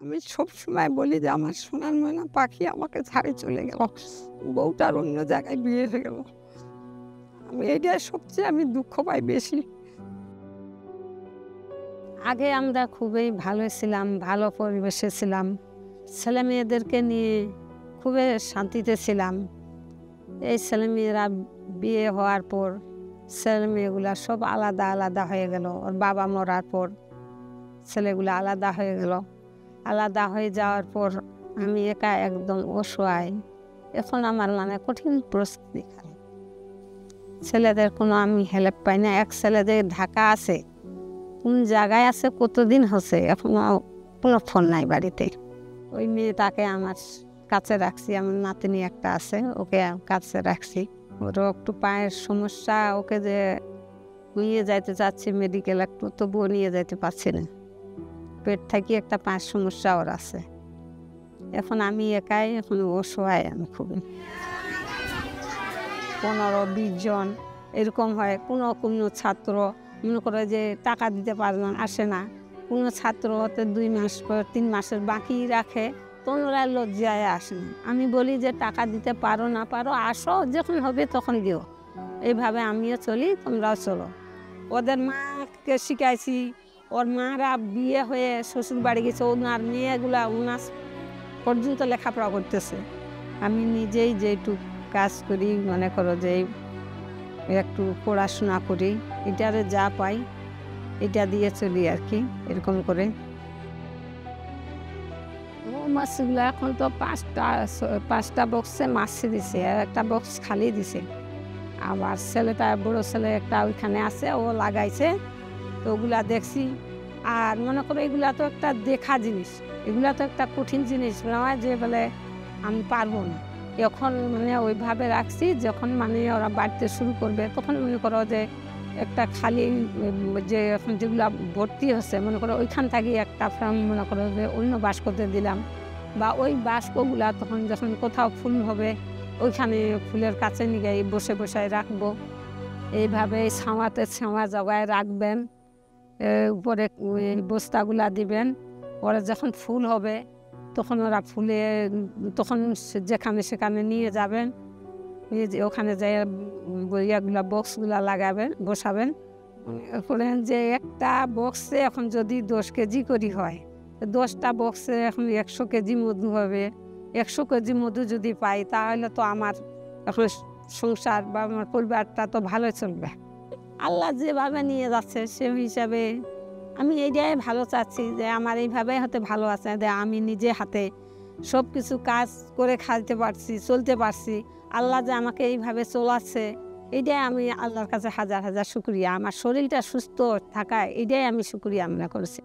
আমি সবসময় বলি যে আমার সোনার ময়না পাখি আমাকে ছাড়ে চলে গেল, বউটার অন্য জায়গায় বিয়ে হয়ে গেল। আমি এটাই সবচেয়ে দুঃখ পাই বেশি। আগে আমরা খুবই ভালো ছিলাম, ভালো পরিবেশে ছিলাম, ছেলে মেয়েদেরকে নিয়ে খুবই শান্তিতে ছিলাম। এই ছেলেমেয়েরা বিয়ে হওয়ার পর ছেলে মেয়েগুলা সব আলাদা আলাদা হয়ে গেল। ওর বাবা মরার পর ছেলেগুলো আলাদা হয়ে গেল। আলাদা হয়ে যাওয়ার পর আমি একা একদম অসহায়। এখন আমার মানে কঠিন পরিস্থিতি খারাপ। ছেলেদের কোনো আমি হেল্প পাই না। এক ছেলে যে ঢাকা আছে, কোন জায়গায় আছে, কতদিন হচ্ছে, এখনো কোনো ফোন নাই বাড়িতে। ওই মেয়েটাকে আমার কাছে রাখছি। আমার নাতনি একটা আছে, ওকে কাছে রাখছি। ওরও একটু পায়ের সমস্যা, ওকে যে নিয়ে যাইতে চাচ্ছি মেডিকেল, একটু তবুও নিয়ে যাইতে পারছি না। পেট থেকে একটা পায়ের সমস্যা ওর আছে। এখন আমি একাই, এখন অসহায় আমি খুবই। 15-20 জন এরকম হয়। কোনো কোনো ছাত্র মনে করে যে টাকা দিতে পারে না, আসে না। কোনো ছাত্র হতে 2 মাস পর 3 মাসের বাকি রাখে, তোমরা লজ্জায় আসে না। আমি বলি যে টাকা দিতে পারো না পারো, আসো, যখন হবে তখন দিও। এইভাবে আমিও চলি, তোমরাও চলো। ওদের মাকে শিখাইছি। ওর মারা বিয়ে হয়ে শ্বশুর বাড়ি গেছে, ওনার মেয়েগুলা ওনার পর্যন্ত লেখাপড়া করতেছে। আমি নিজেই যেটুক কাজ করি, মনে করো যে একটু পড়াশোনা করি, এটারে যা পাই এটা দিয়ে চলি আর কি, এরকম করে। ও মাছগুলো এখন তো 5টা বক্সে মাছ দিছে, আর একটা বক্স খালি দিছে। আবার ছেলেটা, বড় ছেলে একটা ওইখানে আছে, ও লাগাইছে, তো ওগুলা দেখছি। আর মনে করো এগুলা তো একটা দেখা জিনিস, এগুলা তো একটা কঠিন জিনিস নয় যে বলে আমি পারবো না। এখন মানে ওইভাবে রাখছি, যখন মানে ওরা বাড়তে শুরু করবে তখন মনে করো যে একটা খালি যে এখন যেগুলো ভর্তি হচ্ছে, মনে করো ওইখান থেকে একটা ফ্রাম মনে করো যে অন্য বাস্কতে দিলাম, বা ওই বাস্কগুলা তখন যখন কোথাও ফুল হবে ওইখানে ফুলের কাছে নিয়ে বসে বসে রাখবো। এইভাবে ছাওয়া জায়গায় রাখবেন, উপরে বস্তাগুলা দিবেন। ওরা যখন ফুল হবে তখন ওরা ফুলে, তখন যেখানে সেখানে নিয়ে যাবেন, নিয়ে ওখানে যাই ইয়েগুলা বক্সগুলা লাগাবেন, বসাবেন। করেন যে একটা বক্সে এখন যদি 10 কেজি করি হয়, 10টা বক্সে এখন 100 কেজি মধু হবে। 100 কেজি মধু যদি পাই তাহলে তো আমার এখন সংসার বা আমার পরিবারটা তো ভালো চলবে। আল্লাহ যেভাবে নিয়ে যাচ্ছে সে হিসাবে আমি এইটাই ভালো চাচ্ছি যে আমার এইভাবে হতে ভালো আছে, যে আমি নিজে হাতে সব কিছু কাজ করে খাইতে পারছি, চলতে পারছি। আল্লাহ যে আমাকে এইভাবে চলাচ্ছে, এইটাই আমি আল্লাহর কাছে হাজার হাজার শুকরিয়া। আমার শরীরটা সুস্থ থাকা, এইটাই আমি শুকরিয়া মনে করছি।